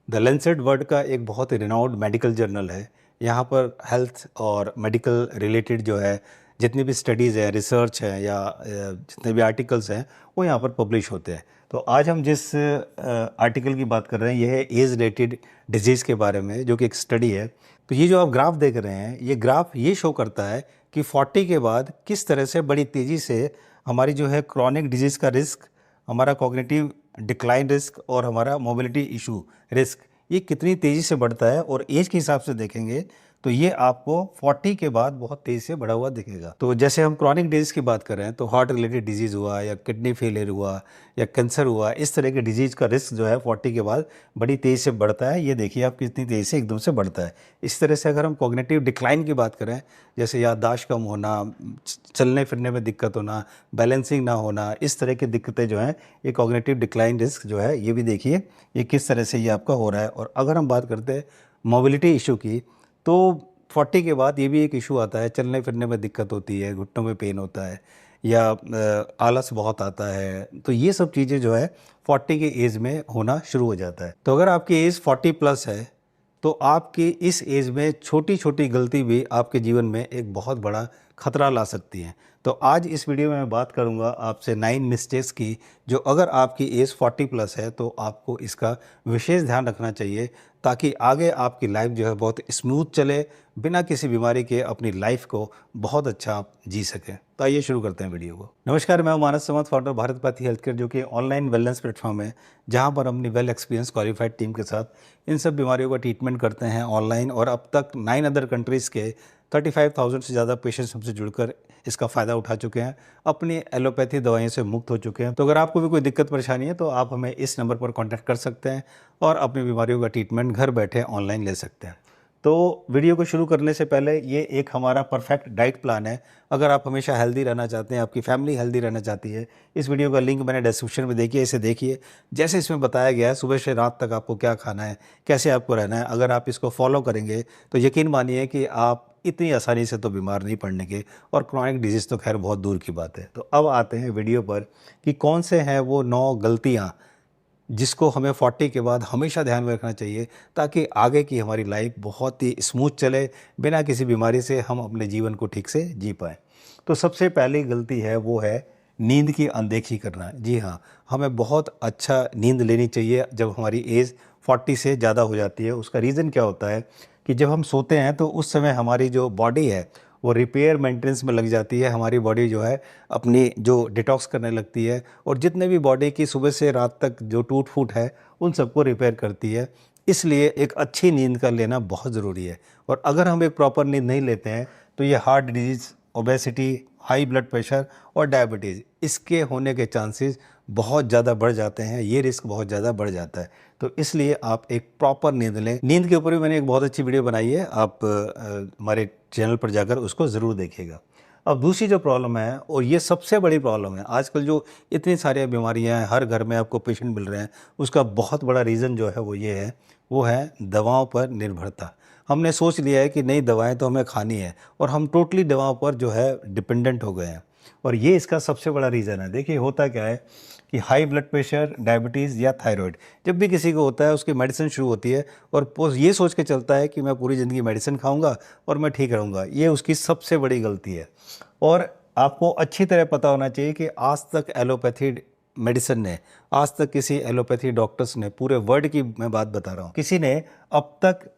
The Lancet world का एक बहुत ही रिनाउंड मेडिकल जर्नल है। यहाँ पर हेल्थ और मेडिकल रिलेटेड जो है जितनी भी स्टडीज़ है, रिसर्च है या जितने भी आर्टिकल्स हैं वो यहाँ पर पब्लिश होते हैं। तो आज हम जिस आर्टिकल की बात कर रहे हैं ये है एज रिलेटेड डिजीज़ के बारे में, जो कि एक स्टडी है। तो ये जो आप ग्राफ देख रहे हैं, ये ग्राफ ये शो करता है कि 40 के बाद किस तरह से बड़ी तेज़ी से हमारी जो है क्रॉनिक डिजीज़ का रिस्क, हमारा कॉग्निटिव डिक्लाइन रिस्क और हमारा मोबिलिटी इशू रिस्क, ये कितनी तेज़ी से बढ़ता है। और एज के हिसाब से देखेंगे तो ये आपको 40 के बाद बहुत तेज़ी से बढ़ा हुआ दिखेगा। तो जैसे हम क्रॉनिक डिजीज़ की बात कर रहे हैं तो हार्ट रिलेटेड डिजीज़ हुआ या किडनी फेलियर हुआ या कैंसर हुआ, इस तरह के डिजीज़ का रिस्क जो है 40 के बाद बड़ी तेज़ी से बढ़ता है। ये देखिए आप कितनी तेज़ी से एकदम से बढ़ता है। इस तरह से अगर हम कॉग्निटिव डिक्लाइन की बात करें, जैसे याददाश्त कम होना, चलने फिरने में दिक्कत होना, बैलेंसिंग ना होना, इस तरह की दिक्कतें जो हैं, ये कॉग्निटिव डिक्लाइन रिस्क जो है ये भी देखिए ये किस तरह से ये आपका हो रहा है। और अगर हम बात करते हैं मोबिलिटी इशू की, तो 40 के बाद ये भी एक इशू आता है, चलने फिरने में दिक्कत होती है, घुटनों में पेन होता है या आलस बहुत आता है। तो ये सब चीज़ें जो है 40 के एज में होना शुरू हो जाता है। तो अगर आपकी एज 40 प्लस है तो आपकी इस एज में छोटी छोटी गलती भी आपके जीवन में एक बहुत बड़ा खतरा ला सकती हैं। तो आज इस वीडियो में मैं बात करूंगा आपसे 9 मिस्टेक्स की, जो अगर आपकी एज 40 प्लस है तो आपको इसका विशेष ध्यान रखना चाहिए, ताकि आगे आपकी लाइफ जो है बहुत स्मूथ चले, बिना किसी बीमारी के अपनी लाइफ को बहुत अच्छा आप जी सकें। तो आइए शुरू करते हैं वीडियो को। नमस्कार, मैं हूं मानस समत, founder Bharat pathy health care, जो कि ऑनलाइन वेलनेस प्लेटफॉर्म है, जहां पर अपनी वेल एक्सपीरियंस क्वालिफाइड टीम के साथ इन सब बीमारियों का ट्रीटमेंट करते हैं ऑनलाइन। और अब तक 9 अदर कंट्रीज़ के 35,000 से ज़्यादा पेशेंट्स हमसे जुड़कर इसका फ़ायदा उठा चुके हैं, अपनी एलोपैथी दवाइयों से मुक्त हो चुके हैं। तो अगर आपको भी कोई दिक्कत परेशानी है तो आप हमें इस नंबर पर कॉन्टैक्ट कर सकते हैं और अपनी बीमारियों का ट्रीटमेंट घर बैठे ऑनलाइन ले सकते हैं। तो वीडियो को शुरू करने से पहले, ये एक हमारा परफेक्ट डाइट प्लान है। अगर आप हमेशा हेल्दी रहना चाहते हैं, आपकी फैमिली हेल्दी रहना चाहती है, इस वीडियो का लिंक मैंने डिस्क्रिप्शन में देखिए, इसे देखिए। जैसे इसमें बताया गया है सुबह से रात तक आपको क्या खाना है, कैसे आपको रहना है, अगर आप इसको फॉलो करेंगे तो यकीन मानिए कि आप इतनी आसानी से तो बीमार नहीं पड़ने के, और क्रॉनिक डिजीज़ तो खैर बहुत दूर की बात है। तो अब आते हैं वीडियो पर कि कौन से हैं वो 9 गलतियाँ जिसको हमें 40 के बाद हमेशा ध्यान में रखना चाहिए, ताकि आगे की हमारी लाइफ बहुत ही स्मूथ चले, बिना किसी बीमारी से हम अपने जीवन को ठीक से जी पाएँ। तो सबसे पहली गलती है वो है नींद की अनदेखी करना। जी हाँ, हमें बहुत अच्छा नींद लेनी चाहिए जब हमारी एज 40 से ज़्यादा हो जाती है। उसका रीज़न क्या होता है कि जब हम सोते हैं तो उस समय हमारी जो बॉडी है वो रिपेयर मेंटेनेंस में लग जाती है। हमारी बॉडी जो है अपनी जो डिटॉक्स करने लगती है, और जितने भी बॉडी की सुबह से रात तक जो टूट फूट है उन सबको रिपेयर करती है। इसलिए एक अच्छी नींद का लेना बहुत ज़रूरी है। और अगर हम एक प्रॉपर नींद नहीं लेते हैं तो ये heart disease, obesity, high blood pressure और डायबिटीज़, इसके होने के चांसेस बहुत ज़्यादा बढ़ जाते हैं। ये रिस्क बहुत ज़्यादा बढ़ जाता है। तो इसलिए आप एक प्रॉपर नींद लें। नींद के ऊपर भी मैंने एक बहुत अच्छी वीडियो बनाई है, आप हमारे चैनल पर जाकर उसको ज़रूर देखिएगा। अब दूसरी जो प्रॉब्लम है, और ये सबसे बड़ी प्रॉब्लम है, आजकल जो इतनी सारी बीमारियां हैं, हर घर में आपको पेशेंट मिल रहे हैं, उसका बहुत बड़ा रीज़न जो है वो ये है, वो है दवाओं पर निर्भरता। हमने सोच लिया है कि नहीं, दवाएं तो हमें खानी है, और हम टोटली दवाओं पर जो है डिपेंडेंट हो गए हैं। और ये इसका सबसे बड़ा रीज़न है। देखिए होता क्या है कि हाई ब्लड प्रेशर, डायबिटीज़ या थायराइड जब भी किसी को होता है, उसकी मेडिसिन शुरू होती है और वो ये सोच के चलता है कि मैं पूरी ज़िंदगी मेडिसिन खाऊंगा और मैं ठीक रहूँगा। ये उसकी सबसे बड़ी गलती है। और आपको अच्छी तरह पता होना चाहिए कि आज तक एलोपैथी मेडिसिन ने, आज तक किसी एलोपैथी डॉक्टर्स ने, पूरे वर्ल्ड की मैं बात बता रहा हूँ, किसी ने अब तक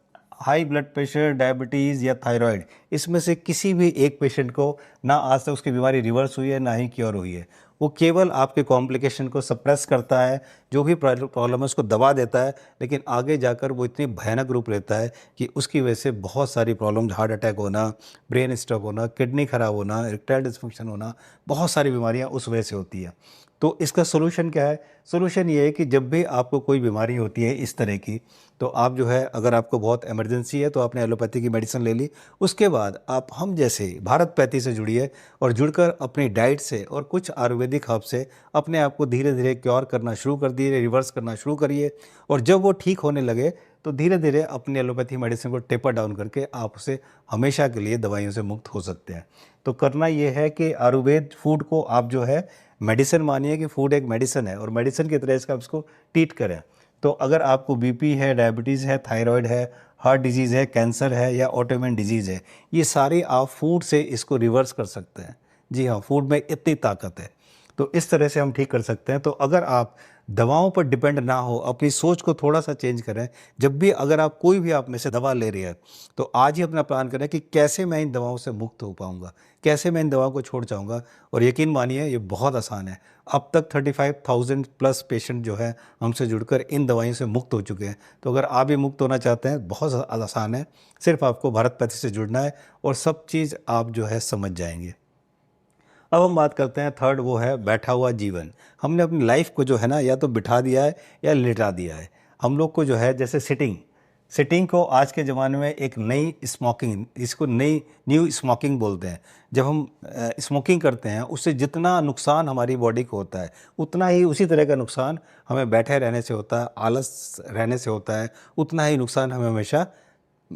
हाई ब्लड प्रेशर, डायबिटीज़ या थायराइड, इसमें से किसी भी एक पेशेंट को ना आज तक उसकी बीमारी रिवर्स हुई है, ना ही क्योर हुई है। वो केवल आपके कॉम्प्लिकेशन को सप्रेस करता है, जो भी प्रॉब्लम है उसको दबा देता है, लेकिन आगे जाकर वो इतनी भयानक रूप लेता है कि उसकी वजह से बहुत सारी प्रॉब्लम, हार्ट अटैक होना, ब्रेन स्ट्रोक होना, किडनी खराब होना, इरेक्टाइल डिस्फंक्शन होना, बहुत सारी बीमारियां उस वजह से होती है। तो इसका सोल्यूशन क्या है? सोल्यूशन ये है कि जब भी आपको कोई बीमारी होती है इस तरह की, तो आप जो है, अगर आपको बहुत इमरजेंसी है तो आपने एलोपैथी की मेडिसिन ले ली, उसके बाद आप हम जैसे भारत पैथी से जुड़िए, और जुड़कर अपनी डाइट से और कुछ आयुर्वेदिक हर्ब से अपने आप को धीरे धीरे क्योर करना शुरू कर दिए, रिवर्स करना शुरू करिए। और जब वो ठीक होने लगे तो धीरे धीरे अपनी एलोपैथी मेडिसिन को टेपर डाउन करके आप उसे हमेशा के लिए दवाइयों से मुक्त हो सकते हैं। तो करना ये है कि आयुर्वेद फूड को आप जो है मेडिसिन मानिए, कि फूड एक मेडिसिन है, और मेडिसिन की तरह इसका इसको ट्रीट करें। तो अगर आपको बीपी है, डायबिटीज़ है, थायराइड है, हार्ट डिजीज़ है, कैंसर है या ऑटोइम्यून डिजीज़ है, ये सारे आप फूड से इसको रिवर्स कर सकते हैं। जी हाँ, फूड में इतनी ताकत है। तो इस तरह से हम ठीक कर सकते हैं। तो अगर आप दवाओं पर डिपेंड ना हो, अपनी सोच को थोड़ा-सा चेंज करें। जब भी अगर आप कोई भी आप में से दवा ले रही है, तो आज ही अपना प्लान करें कि कैसे मैं इन दवाओं से मुक्त हो पाऊँगा, कैसे मैं इन दवाओं को छोड़ जाऊँगा। और यकीन मानिए ये बहुत आसान है। अब तक 35,000 प्लस पेशेंट जो है हमसे जुड़कर इन दवाइयों से मुक्त हो चुके हैं। तो अगर आप भी मुक्त होना चाहते हैं, बहुत आसान है। सिर्फ़ आपको भारत पैथी से जुड़ना है और सब चीज़ आप जो है समझ जाएँगे। अब हम बात करते हैं थर्ड, वो है बैठा हुआ जीवन। हमने अपनी लाइफ को जो है ना या तो बिठा दिया है या लिटा दिया है। हम लोग को जो है जैसे सिटिंग सिटिंग को आज के ज़माने में एक नई स्मोकिंग, इसको नई न्यू स्मोकिंग बोलते हैं। जब हम स्मोकिंग करते हैं उससे जितना नुकसान हमारी बॉडी को होता है, उतना ही उसी तरह का नुकसान हमें बैठे रहने से होता है, आलस रहने से होता है। उतना ही नुकसान हमें हमेशा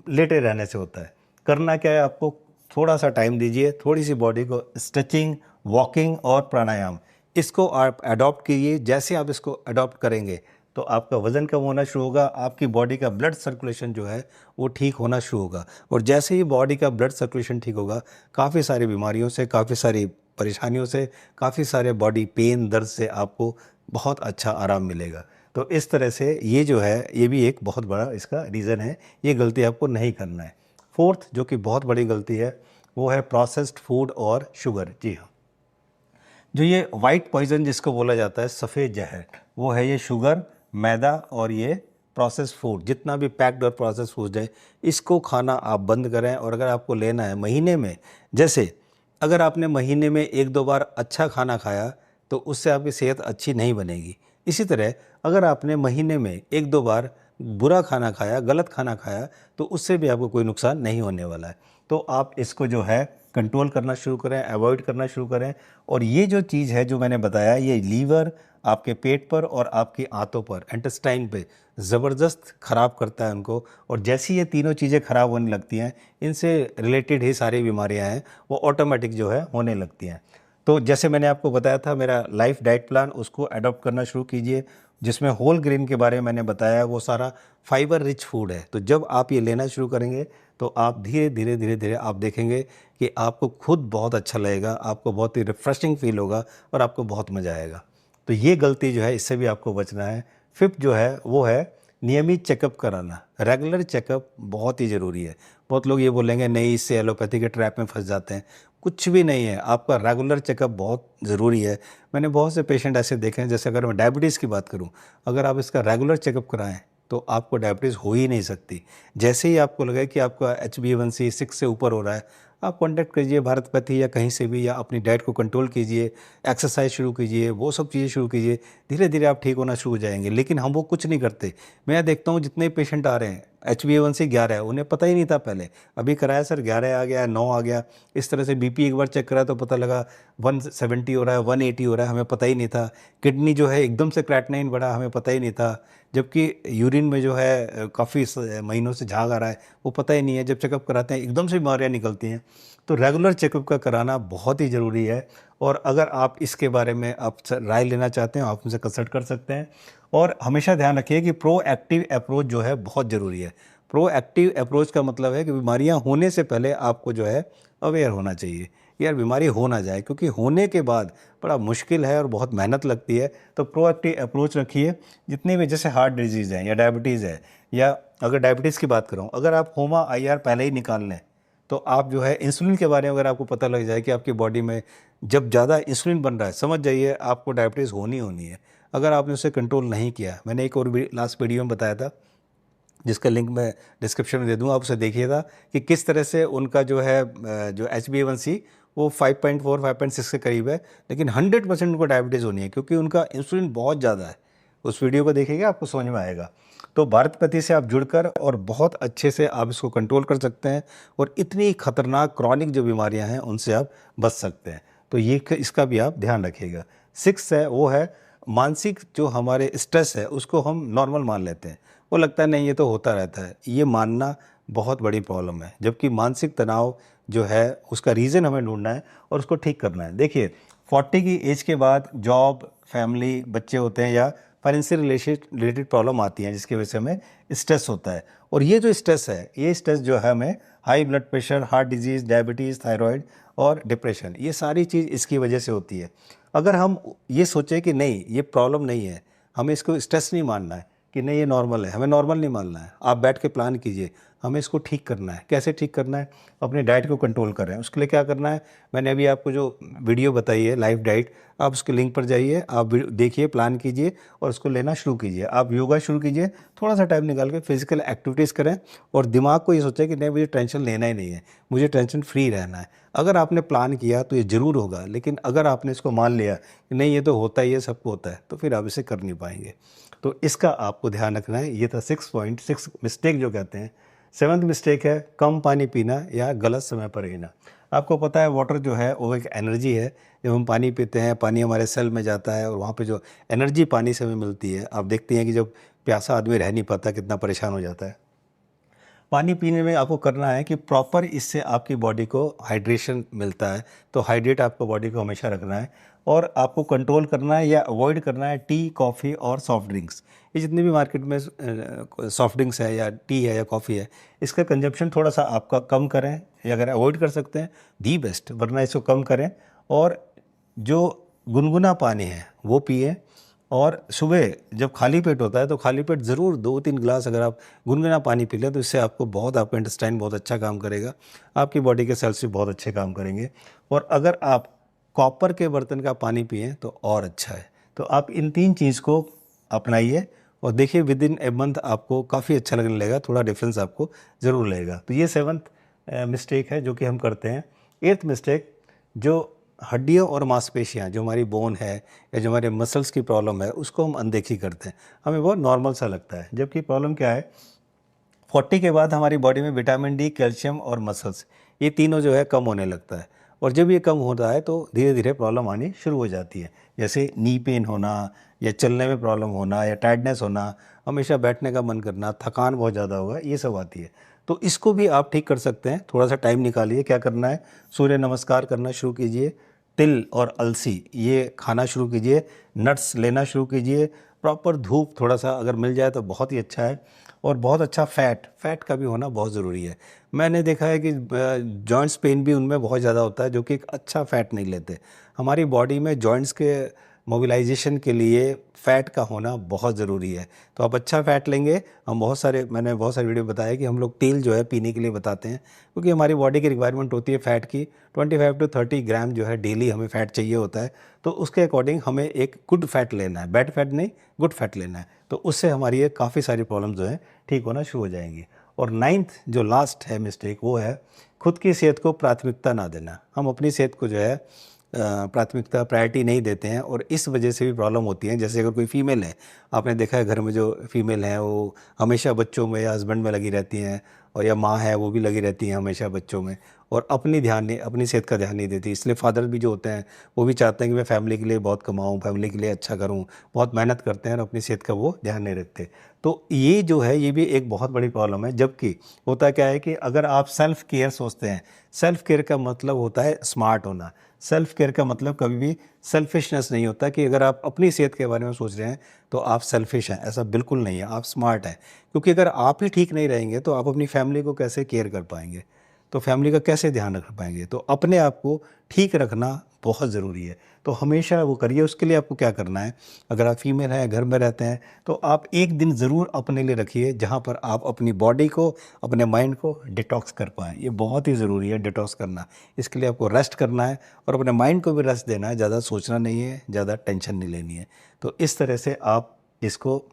लेटे रहने से होता है। करना क्या है, आपको थोड़ा सा टाइम दीजिए, थोड़ी सी बॉडी को स्ट्रेचिंग, वॉकिंग और प्राणायाम, इसको आप अडॉप्ट कीजिए। जैसे आप इसको अडॉप्ट करेंगे तो आपका वज़न कम होना शुरू होगा, आपकी बॉडी का ब्लड सर्कुलेशन जो है वो ठीक होना शुरू होगा। और जैसे ही बॉडी का ब्लड सर्कुलेशन ठीक होगा, काफ़ी सारी बीमारियों से, काफ़ी सारी परेशानियों से, काफ़ी सारे बॉडी पेन, दर्द से आपको बहुत अच्छा आराम मिलेगा। तो इस तरह से ये जो है, ये भी एक बहुत बड़ा इसका रीज़न है। ये गलती आपको नहीं करना है। फोर्थ, जो कि बहुत बड़ी गलती है, वो है प्रोसेस्ड फूड और शुगर। जी हाँ, जो ये वाइट पॉइजन जिसको बोला जाता है, सफ़ेद जहर, वो है ये शुगर, मैदा और ये प्रोसेस्ड फूड। जितना भी पैक्ड और प्रोसेस्ड फूड है, इसको खाना आप बंद करें। और अगर आपको लेना है महीने में, जैसे अगर आपने महीने में 1-2 बार अच्छा खाना खाया तो उससे आपकी सेहत अच्छी नहीं बनेगी। इसी तरह अगर आपने महीने में 1-2 बार बुरा खाना खाया, गलत खाना खाया, तो उससे भी आपको कोई नुकसान नहीं होने वाला है। तो आप इसको जो है कंट्रोल करना शुरू करें, अवॉइड करना शुरू करें। और ये जो चीज़ है जो मैंने बताया, ये लीवर, आपके पेट पर और आपकी आंतों पर, इंटेस्टाइन पे ज़बरदस्त ख़राब करता है उनको। और जैसी ये तीनों चीज़ें ख़राब होने लगती हैं, इनसे रिलेटेड ही सारी बीमारियां हैं वो ऑटोमेटिक जो है होने लगती हैं। तो जैसे मैंने आपको बताया था, मेरा लाइफ डाइट प्लान, उसको अडॉप्ट करना शुरू कीजिए, जिसमें होल ग्रेन के बारे में मैंने बताया। वो सारा फाइबर रिच फूड है। तो जब आप ये लेना शुरू करेंगे तो आप धीरे धीरे धीरे धीरे आप देखेंगे कि आपको खुद बहुत अच्छा लगेगा, आपको बहुत ही रिफ्रेशिंग फील होगा और आपको बहुत मज़ा आएगा। तो ये गलती जो है, इससे भी आपको बचना है। फिफ्थ जो है वो है नियमित चेकअप कराना। रेगुलर चेकअप बहुत ही ज़रूरी है। बहुत लोग ये बोलेंगे नहीं, इससे एलोपैथी के ट्रैप में फंस जाते हैं। कुछ भी नहीं है, आपका रेगुलर चेकअप बहुत ज़रूरी है। मैंने बहुत से पेशेंट ऐसे देखे हैं, जैसे अगर मैं डायबिटीज़ की बात करूं, अगर आप इसका रेगुलर चेकअप कराएं तो आपको डायबिटीज़ हो ही नहीं सकती। जैसे ही आपको लगे कि आपका HbA1c 6 से ऊपर हो रहा है, आप कॉन्टैक्ट कीजिए भारत पैथी या कहीं से भी, या अपनी डाइट को कंट्रोल कीजिए, एक्सरसाइज शुरू कीजिए, वो सब चीज़ें शुरू कीजिए। धीरे धीरे आप ठीक होना शुरू हो जाएंगे। लेकिन हम वो कुछ नहीं करते। मैं देखता हूँ जितने पेशेंट आ रहे हैं, HbA1c 11 है, उन्हें पता ही नहीं था पहले। अभी कराया सर 11 आ गया, 9 आ गया। इस तरह से बीपी एक बार चेक करा तो पता लगा 170 हो रहा है, 180 हो रहा है, हमें पता ही नहीं था। किडनी जो है एकदम से क्रेटनाइन बढ़ा, हमें पता ही नहीं था। जबकि यूरिन में जो है काफ़ी महीनों से झाग आ रहा है, वो पता ही नहीं है। जब चेकअप कराते हैं एकदम से बीमारियाँ निकलती हैं। तो रेगुलर चेकअप का कराना बहुत ही ज़रूरी है। और अगर आप इसके बारे में आप राय लेना चाहते हैं, आप उनसे कंसल्ट कर सकते हैं। और हमेशा ध्यान रखिए कि प्रोएक्टिव अप्रोच जो है बहुत ज़रूरी है। प्रोएक्टिव अप्रोच का मतलब है कि बीमारियां होने से पहले आपको जो है अवेयर होना चाहिए। यार बीमारी हो ना जाए, क्योंकि होने के बाद बड़ा मुश्किल है और बहुत मेहनत लगती है। तो प्रोएक्टिव अप्रोच रखिए। जितने भी जैसे हार्ट डिजीज़ है या डायबिटीज़ है, या अगर डायबिटीज़ की बात करूँ, अगर आप होमा IR पहले ही निकाल लें तो आप जो है इंसुलिन के बारे में अगर आपको पता लग जाए कि आपकी बॉडी में जब ज़्यादा इंसुलिन बन रहा है, समझ जाइए आपको डायबिटीज़ होनी है। अगर आपने उसे कंट्रोल नहीं किया, मैंने एक और लास्ट वीडियो में बताया था, जिसका लिंक मैं डिस्क्रिप्शन में दे दूँगा, आप उसे देखिएगा कि किस तरह से उनका जो है जो HbA1c वो 5.4 5.6 के करीब है, लेकिन 100% उनको डायबिटीज़ होनी है क्योंकि उनका इंसुलिन बहुत ज़्यादा है। उस वीडियो को देखिएगा, आपको समझ में आएगा। तो भारत पैथी से आप जुड़कर और बहुत अच्छे से आप इसको कंट्रोल कर सकते हैं और इतनी खतरनाक क्रॉनिक जो बीमारियां हैं उनसे आप बच सकते हैं। तो ये इसका भी आप ध्यान रखिएगा। 6 है वो है मानसिक जो हमारे स्ट्रेस है उसको हम नॉर्मल मान लेते हैं। वो लगता है नहीं ये तो होता रहता है, ये मानना बहुत बड़ी प्रॉब्लम है। जबकि मानसिक तनाव जो है उसका रीज़न हमें ढूंढना है और उसको ठीक करना है। देखिए 40 की एज के बाद जॉब, फैमिली, बच्चे होते हैं या फाइनेंशियल रिलेटेड प्रॉब्लम आती हैं जिसकी वजह से हमें स्ट्रेस होता है। और ये जो स्ट्रेस है, ये स्ट्रेस जो है हमें high blood pressure, heart disease, diabetes, thyroid और डिप्रेशन, ये सारी चीज़ इसकी वजह से होती है। अगर हम ये सोचें कि नहीं ये प्रॉब्लम नहीं है, हमें इसको स्ट्रेस नहीं मानना है कि नहीं ये नॉर्मल है, हमें नॉर्मल नहीं मानना है। आप बैठ के प्लान कीजिए, हमें इसको ठीक करना है। कैसे ठीक करना है? अपने डाइट को कंट्रोल करें। उसके लिए क्या करना है, मैंने अभी आपको जो वीडियो बताई है लाइव डाइट, आप उसके लिंक पर जाइए, आप देखिए, प्लान कीजिए और उसको लेना शुरू कीजिए। आप योगा शुरू कीजिए, थोड़ा सा टाइम निकाल के फिजिकल एक्टिविटीज़ करें और दिमाग को ये सोचें कि नहीं मुझे टेंशन लेना ही नहीं है, मुझे टेंशन फ्री रहना है। अगर आपने प्लान किया तो ये ज़रूर होगा, लेकिन अगर आपने इसको मान लिया कि नहीं ये तो होता ही है, सबको होता है, तो फिर आप इसे कर नहीं पाएंगे। तो इसका आपको ध्यान रखना है। ये था 6.6 मिस्टेक जो कहते हैं। 7th मिस्टेक है कम पानी पीना या गलत समय पर पीना। आपको पता है वाटर जो है वो एक एनर्जी है। जब हम पानी पीते हैं, पानी हमारे सेल में जाता है और वहाँ पे जो एनर्जी पानी से हमें मिलती है, आप देखते हैं कि जब प्यासा आदमी रह नहीं पाता, कितना परेशान हो जाता है। पानी पीने में आपको करना है कि प्रॉपर इससे आपकी बॉडी को हाइड्रेशन मिलता है। तो हाइड्रेट आपको बॉडी को हमेशा रखना है और आपको कंट्रोल करना है या अवॉइड करना है टी, कॉफ़ी और सॉफ्ट ड्रिंक्स। ये जितने भी मार्केट में सॉफ्ट ड्रिंक्स है या टी है या कॉफ़ी है, इसका कंजप्शन थोड़ा सा आपका कम करें, या अगर अवॉइड कर सकते हैं दी बेस्ट, वरना इसको कम करें। और जो गुनगुना पानी है वो पिए। और सुबह जब खाली पेट होता है तो खाली पेट ज़रूर 2-3 गिलास अगर आप गुनगुना पानी पी लें तो इससे आपको बहुत, आपका इंटेस्टाइन बहुत अच्छा काम करेगा, आपकी बॉडी के सेल्स भी बहुत अच्छे काम करेंगे। और अगर आप कॉपर के बर्तन का पानी पिएं तो और अच्छा है। तो आप इन 3 चीज़ को अपनाइए और देखिए विद इन ए मंथ आपको काफ़ी अच्छा लगने लगेगा, थोड़ा डिफरेंस आपको ज़रूर लगेगा। तो ये 7th मिस्टेक है जो कि हम करते हैं। 8th मिस्टेक, जो हड्डियों और मांसपेशियाँ, जो हमारी बोन है या जो हमारे मसल्स की प्रॉब्लम है, उसको हम अनदेखी करते हैं, हमें बहुत नॉर्मल सा लगता है। जबकि प्रॉब्लम क्या है, 40 के बाद हमारी बॉडी में विटामिन डी, कैल्शियम और मसल्स, ये तीनों जो है कम होने लगता है। और जब ये कम होता है तो धीरे धीरे प्रॉब्लम आनी शुरू हो जाती है, जैसे नी पेन होना या चलने में प्रॉब्लम होना या टायर्डनेस होना, हमेशा बैठने का मन करना, थकान बहुत ज़्यादा होगा, ये सब आती है। तो इसको भी आप ठीक कर सकते हैं। थोड़ा सा टाइम निकालिए। क्या करना है, सूर्य नमस्कार करना शुरू कीजिए, तिल और अलसी ये खाना शुरू कीजिए, नट्स लेना शुरू कीजिए, प्रॉपर धूप थोड़ा सा अगर मिल जाए तो बहुत ही अच्छा है। और बहुत अच्छा फैट का भी होना बहुत ज़रूरी है। मैंने देखा है कि जॉइंट्स पेन भी उनमें बहुत ज़्यादा होता है जो कि एक अच्छा फ़ैट नहीं लेते। हमारी बॉडी में जॉइंट्स के मोबिलाइजेशन के लिए फ़ैट का होना बहुत ज़रूरी है। तो आप अच्छा फ़ैट लेंगे। मैंने बहुत सारे वीडियो बताया कि हम लोग तेल जो है पीने के लिए बताते हैं, क्योंकि हमारी बॉडी की रिक्वायरमेंट होती है फ़ैट की 25 to 30 ग्राम जो है डेली हमें फ़ैट चाहिए होता है। तो उसके अकॉर्डिंग हमें एक गुड फैट लेना है, बैड फैट नहीं, गुड फैट लेना है। तो उससे हमारी ये काफ़ी सारी प्रॉब्लम जो है ठीक होना शुरू हो जाएंगी। और 9th जो लास्ट है मिस्टेक, वो है खुद की सेहत को प्राथमिकता ना देना। हम अपनी सेहत को जो है प्राथमिकता, प्रायोरिटी नहीं देते हैं और इस वजह से भी प्रॉब्लम होती है। जैसे अगर कोई फीमेल है, आपने देखा है घर में जो फीमेल हैं वो हमेशा बच्चों में या हस्बैंड में लगी रहती हैं, और या माँ है वो भी लगी रहती हैं हमेशा बच्चों में, और अपनी सेहत का ध्यान नहीं देती। इसलिए फादर भी जो होते हैं वो भी चाहते हैं कि मैं फैमिली के लिए बहुत कमाऊँ, फैमिली के लिए अच्छा करूँ, बहुत मेहनत करते हैं और अपनी सेहत का वो ध्यान नहीं रखते। तो ये जो है ये भी एक बहुत बड़ी प्रॉब्लम है। जबकि होता क्या है कि अगर आप सेल्फ केयर सोचते हैं, सेल्फ केयर का मतलब होता है स्मार्ट होना। सेल्फ केयर का मतलब कभी भी सेल्फिशनेस नहीं होता कि अगर आप अपनी सेहत के बारे में सोच रहे हैं तो आप सेल्फिश हैं, ऐसा बिल्कुल नहीं है, आप स्मार्ट हैं। क्योंकि अगर आप ही ठीक नहीं रहेंगे तो आप अपनी फैमिली को कैसे केयर कर पाएंगे, तो फैमिली का कैसे ध्यान रख पाएंगे। तो अपने आप को ठीक रखना बहुत ज़रूरी है, तो हमेशा वो करिए। उसके लिए आपको क्या करना है, अगर आप फीमेल हैं, घर में रहते हैं, तो आप एक दिन ज़रूर अपने लिए रखिए जहाँ पर आप अपनी बॉडी को, अपने माइंड को डिटॉक्स कर पाएँ। ये बहुत ही ज़रूरी है डिटॉक्स करना। इसके लिए आपको रेस्ट करना है और अपने माइंड को भी रेस्ट देना है, ज़्यादा सोचना नहीं है, ज़्यादा टेंशन नहीं लेनी है। तो इस तरह से आप इसको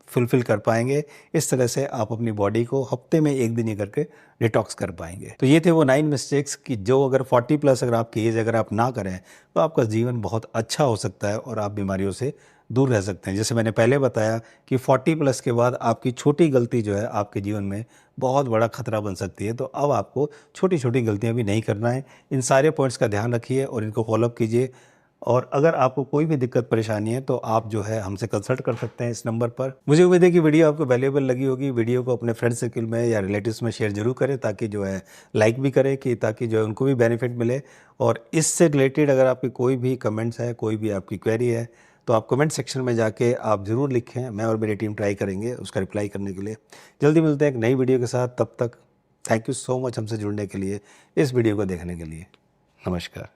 फुलफ़िल कर पाएंगे। इस तरह से आप अपनी बॉडी को हफ्ते में एक दिन ही करके डिटॉक्स कर पाएंगे। तो ये थे वो 9 मिस्टेक्स कि जो अगर 40+ अगर आपकी एज अगर आप ना करें तो आपका जीवन बहुत अच्छा हो सकता है और आप बीमारियों से दूर रह सकते हैं। जैसे मैंने पहले बताया कि 40+ के बाद आपकी छोटी गलती जो है आपके जीवन में बहुत बड़ा खतरा बन सकती है। तो अब आपको छोटी छोटी गलतियां भी नहीं करना है। इन सारे पॉइंट्स का ध्यान रखिए और इनको फॉलोअप कीजिए। और अगर आपको कोई भी दिक्कत परेशानी है तो आप जो है हमसे कंसल्ट कर सकते हैं इस नंबर पर। मुझे उम्मीद है कि वीडियो आपको वैल्यूएबल लगी होगी। वीडियो को अपने फ्रेंड सर्कल में या रिलेटिव्स में शेयर जरूर करें, ताकि जो है लाइक भी करें, कि ताकि जो है उनको भी बेनिफिट मिले। और इससे रिलेटेड अगर आपके कोई भी कमेंट्स है, कोई भी आपकी क्वेरी है, तो आप कमेंट सेक्शन में जाके आप ज़रूर लिखें, मैं और मेरी टीम ट्राई करेंगे उसका रिप्लाई करने के लिए। जल्दी मिलते हैं एक नई वीडियो के साथ, तब तक थैंक यू सो मच हमसे जुड़ने के लिए, इस वीडियो को देखने के लिए। नमस्कार।